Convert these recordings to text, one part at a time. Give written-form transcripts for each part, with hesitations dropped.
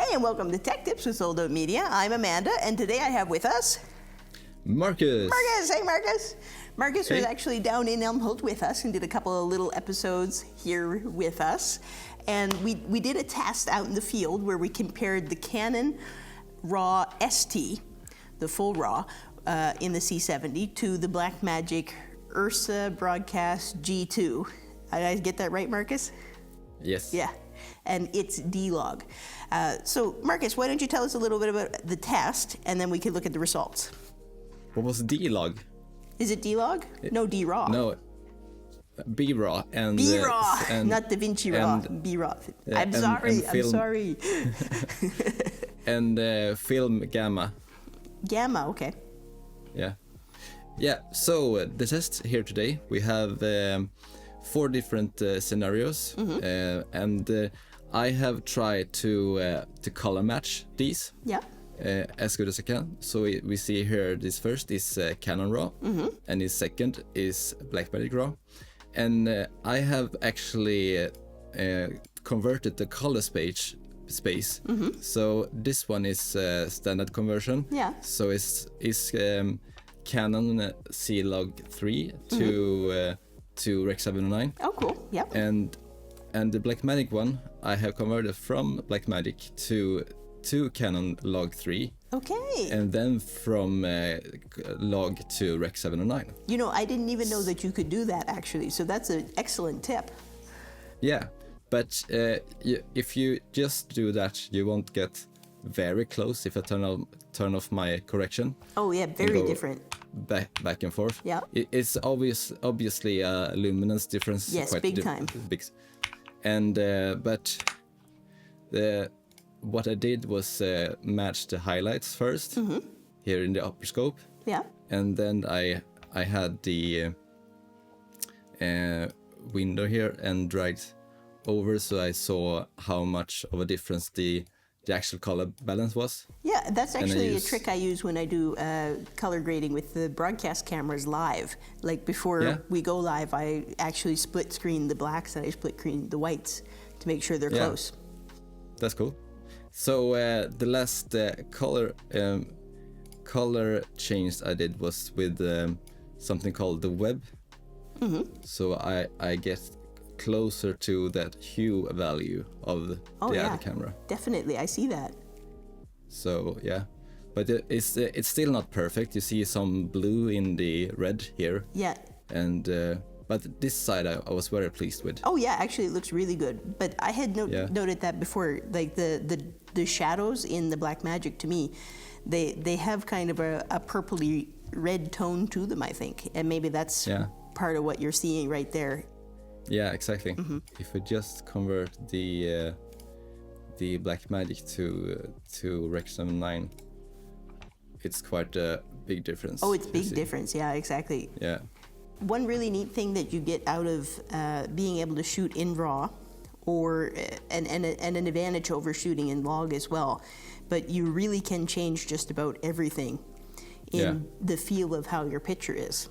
Hi, and welcome to Tech Tips with Sold Out Media. I'm Amanda, and today I have with us... Marcus! Hey Marcus! Marcus was Hey. actually down in Elmholt with us and did a couple of little episodes here with us. And we did a test out in the field where we compared the Canon RAW ST, the full RAW, in the C70 to the Blackmagic URSA Broadcast G2. Did I get that right, Marcus? Yes. Yeah, and it's D-Log. So, Marcus, why don't you tell us a little bit about the test, and then we can look at the results. What was D-Log? Is it D-Log? No, D-Raw. No, B-Raw and... B-Raw, not Da Vinci Raw, and- B-Raw. yeah, I'm and sorry, I'm film. sorry. And film Gamma. Gamma, okay. Yeah. Yeah, so the test here today, we have 4 different scenarios. And I have tried to color match these. Yeah. As good as I can. So we see here this first is Canon RAW, and this second is Blackmagic RAW. And I have actually converted the color space. So this one is standard conversion. Yeah. So it's Canon C-Log 3 to Rec 709. Oh, cool. Yep. And the Blackmagic one I have converted from Blackmagic to Canon Log 3, Okay. and then from Log to Rec 709. You know, I didn't even know that you could do that, actually. So that's an excellent tip. Yeah, but if you just do that, you won't get very close if I turn off my correction. Oh, yeah, very go different. Back and forth. Yeah. It's obviously a luminance difference. Yes, big time. Big. And but what I did was match the highlights first here in the upper scope. Yeah. And then I had the window here and dragged over, so I saw how much of a difference the actual color balance was. Yeah, that's And I actually a use- trick I use when I do color grading with the broadcast cameras live. Like before Yeah. we go live, I actually split screen the blacks and I split screen the whites to make sure they're Yeah. close. That's cool. So the last color change I did was with something called the web. So I get closer to that hue value of the other camera. Definitely, I see that. So yeah, but it's still not perfect. You see some blue in the red here, Yeah. and but this side I was very pleased with. Oh yeah, actually it looks really good. But I had Yeah. noted that before, like the shadows in the Blackmagic, to me, they have kind of a purpley red tone to them, I think, and maybe that's Yeah. part of what you're seeing right there. Yeah, exactly. If we just convert the Blackmagic to Rec 79, it's quite a big difference. Oh, it's you big see. difference. Yeah, exactly. Yeah, One really neat thing that you get out of being able to shoot in RAW, or and an advantage over shooting in log as well, but you really can change just about everything in Yeah. the feel of how your picture is,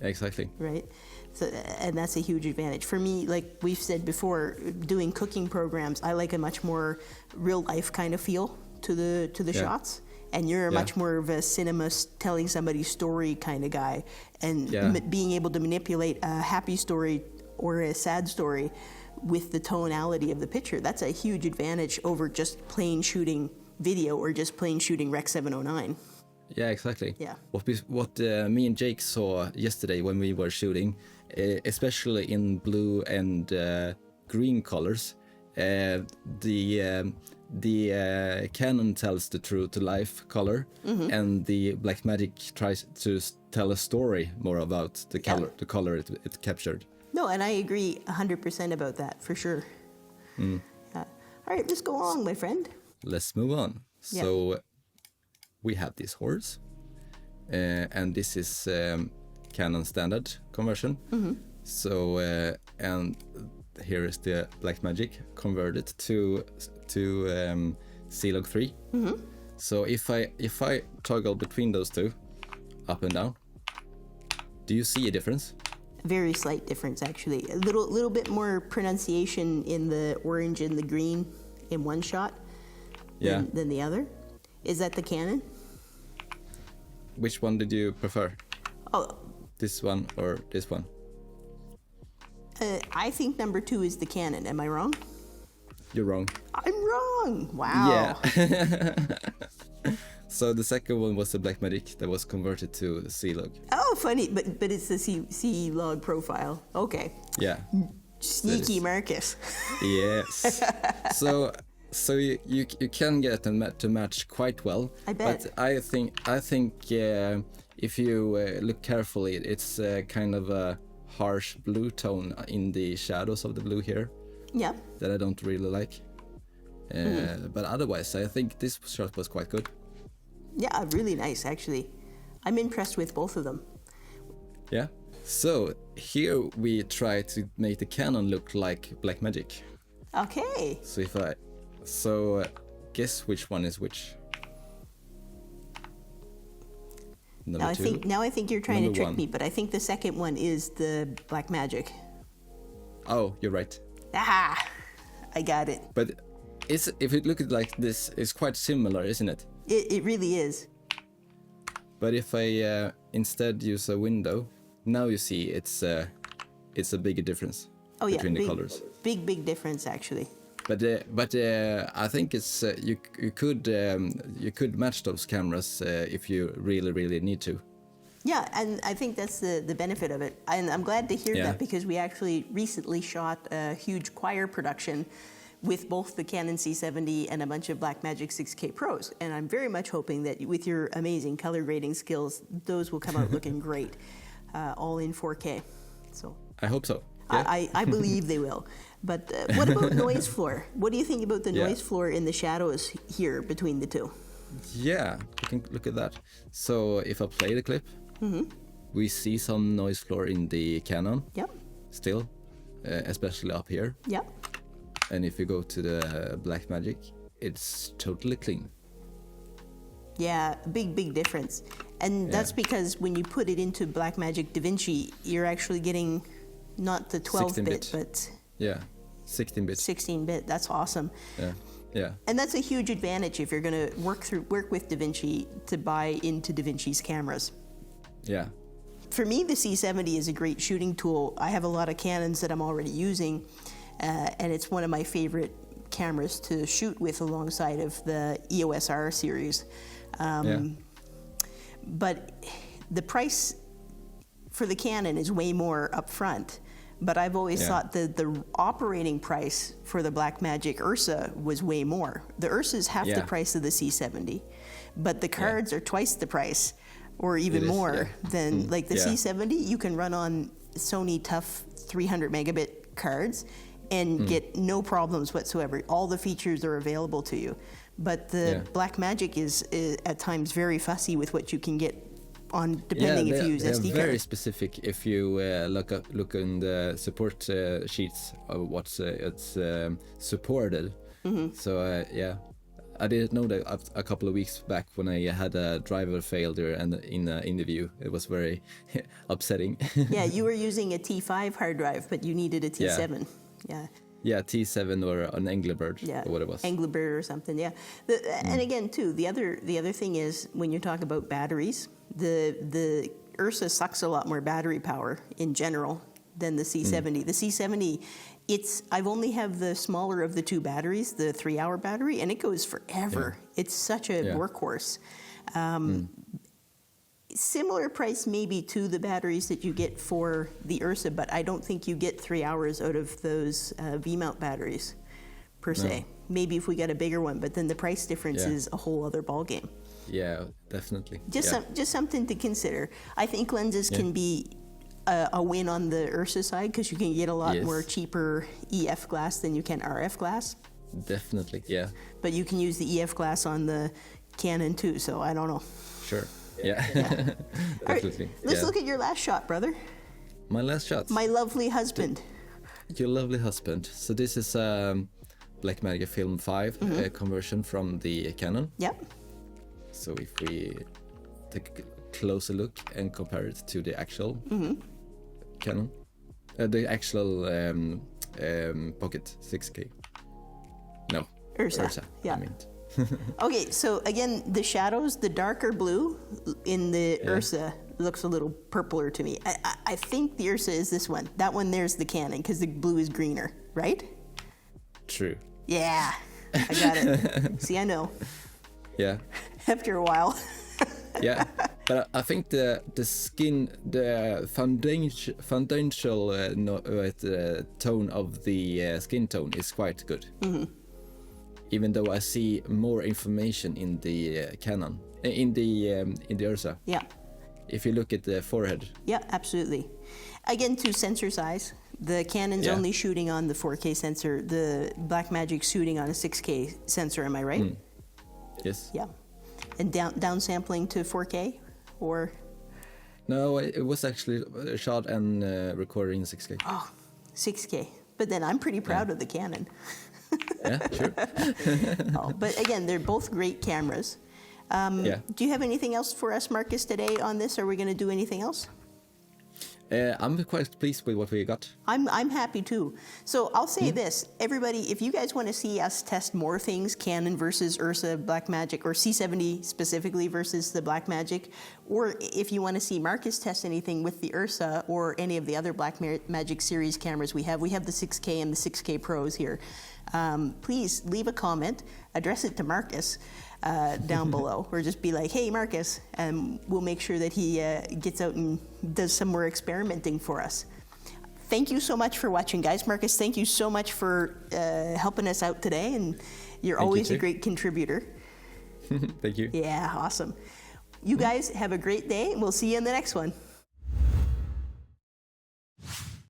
exactly. right? So, and that's a huge advantage for me. Like we've said before, doing cooking programs, I like a much more real life kind of feel to the Yeah. shots. And you're Yeah. much more of a cinema telling somebody's story kind of guy, and Yeah. being able to manipulate a happy story or a sad story with the tonality of the picture. That's a huge advantage over just plain shooting video or just plain shooting Rec 709. Yeah, exactly. Yeah. What me and Jake saw yesterday when we were shooting, especially in blue and green colors, the Canon tells the true to life color, and the Blackmagic tries to tell a story more about the color, the color it captured. No, and I agree 100% about that, for sure. All right, let's go along, my friend. Let's move on. Yeah. So we have this horse, and this is Canon standard conversion. So and here is the Blackmagic converted to C-Log 3. So if I toggle between those two, up and down, do you see a difference? Very slight difference, actually. A little bit more pronunciation in the orange and the green in one shot, Yeah. than the other. Is that the Canon? Which one did you prefer? Oh, This one or this one? I think number 2 is the Canon. Am I wrong? You're wrong. I'm wrong. Wow. Yeah. So the second one was the Blackmagic that was converted to the C-Log. Oh, funny, but it's the C log profile. Okay. Yeah. Sneaky Marcus. Yes. So you can get them to match quite well. I bet. But I think if you look carefully, it's kind of a harsh blue tone in the shadows of the blue here Yeah. that I don't really like. But otherwise, I think this shot was quite good. Yeah, really nice, actually. I'm impressed with both of them. Yeah. So here we try to make the Canon look like Blackmagic. Okay. So guess which one is which? Number two. Now I think you're trying Number to trick one. me, but I think the second one is the Blackmagic. Oh, you're right. Ah, I got it. But if you look at it like this, it's quite similar, isn't it? It really is. But if I instead use a window, now you see it's a bigger difference between the colors. Big difference, actually. But I think it's you could match those cameras if you really need to. Yeah, and I think that's the benefit of it. And I'm glad to hear Yeah. that because we actually recently shot a huge choir production with both the Canon C70 and a bunch of Blackmagic 6K Pros. And I'm very much hoping that with your amazing color grading skills, those will come out looking great, all in 4K. So I hope so. Yeah. I believe they will. But what about noise floor? What do you think about the noise floor in the shadows here between the two? Yeah, you can look at that. So if I play the clip, we see some noise floor in the Canon Yep, still, especially up here. yep. And if you go to the Blackmagic, it's totally clean. Yeah, big difference. And that's because when you put it into Blackmagic DaVinci, you're actually getting not the 12-bit, 16-bit. but Yeah, 16-bit. 16-bit. That's awesome. Yeah, yeah, And that's a huge advantage if you're going to work with DaVinci to buy into DaVinci's cameras. yeah, For me, the C70 is a great shooting tool. I have a lot of Canons that I'm already using, and it's one of my favorite cameras to shoot with alongside of the EOS R series. But the price for the Canon is way more upfront. But I've always thought that the operating price for the Blackmagic URSA was way more. The URSA is half the price of the C70, but the cards are twice the price, or even more than like the C70. You can run on Sony Tough 300 megabit cards and get no problems whatsoever. All the features are available to you. But the Blackmagic is at times very fussy with what you can get on, depending if you use SD they're card. very specific. If you look in the support sheets of what's it's supported. So I didn't know that a couple of weeks back when I had a driver failure and in the interview. It was very upsetting. Yeah, you were using a T5 hard drive, but you needed a T7. Yeah, T7 or an Engelbert or what it was. Engelbert or something. Yeah, and again too, the other thing is when you talk about batteries, the URSA sucks a lot more battery power in general than the C70. The C70, I've only have the smaller of the two batteries, the 3-hour battery, and it goes forever. It's such a workhorse. Similar price maybe to the batteries that you get for the URSA, but I don't think you get 3 hours out of those V-mount batteries per se. Maybe if we get a bigger one, but then the price difference is a whole other ballgame. Yeah, definitely. Just something to consider. I think lenses can be a win on the URSA side because you can get a lot more cheaper EF glass than you can RF glass. Definitely, yeah. But you can use the EF glass on the Canon too, so I don't know. Sure. Yeah. Definitely. All right, let's look at your last shot, brother. My last shot. My lovely husband. Your lovely husband. So this is Blackmagic Film 5 conversion from the Canon. Yep. So if we take a closer look and compare it to the actual Canon, the actual Pocket 6K. No, URSA. Yeah. I mean, Okay, so again, the shadows, the darker blue in the URSA looks a little purpler to me. I think the URSA is this one. That one there's the Canon because the blue is greener, right? True. Yeah, I got it. See, I know. Yeah. After a while. Yeah, but I think the foundational tone of the skin tone is quite good. Mm-hmm. Even though I see more information in the Canon, in the URSA. Yeah. If you look at the forehead. Yeah, absolutely. Again, to sensor size, the Canon's only shooting on the 4K sensor. The Blackmagic's shooting on a 6K sensor. Am I right? Mm. Yes. Yeah. And downsampling to 4K, or? No, it was actually shot and recorded in 6K. Oh, 6K. But then I'm pretty proud of the Canon. Yeah, sure. But again, they're both great cameras. Do you have anything else for us, Marcus, today on this? Are we going to do anything else? I'm quite pleased with what we got. I'm happy too. So I'll say this, everybody, if you guys want to see us test more things, Canon versus URSA Blackmagic, or C70 specifically versus the Blackmagic, or if you want to see Marcus test anything with the URSA or any of the other Blackmagic series cameras we have the 6K and the 6K Pros here. Please leave a comment, address it to Marcus down below, or just be like, hey, Marcus, and we'll make sure that he gets out and does some more experimenting for us. Thank you so much for watching, guys. Marcus, thank you so much for helping us out today, and you're always a great contributor. Thank you. Yeah, awesome. You guys have a great day, and we'll see you in the next one.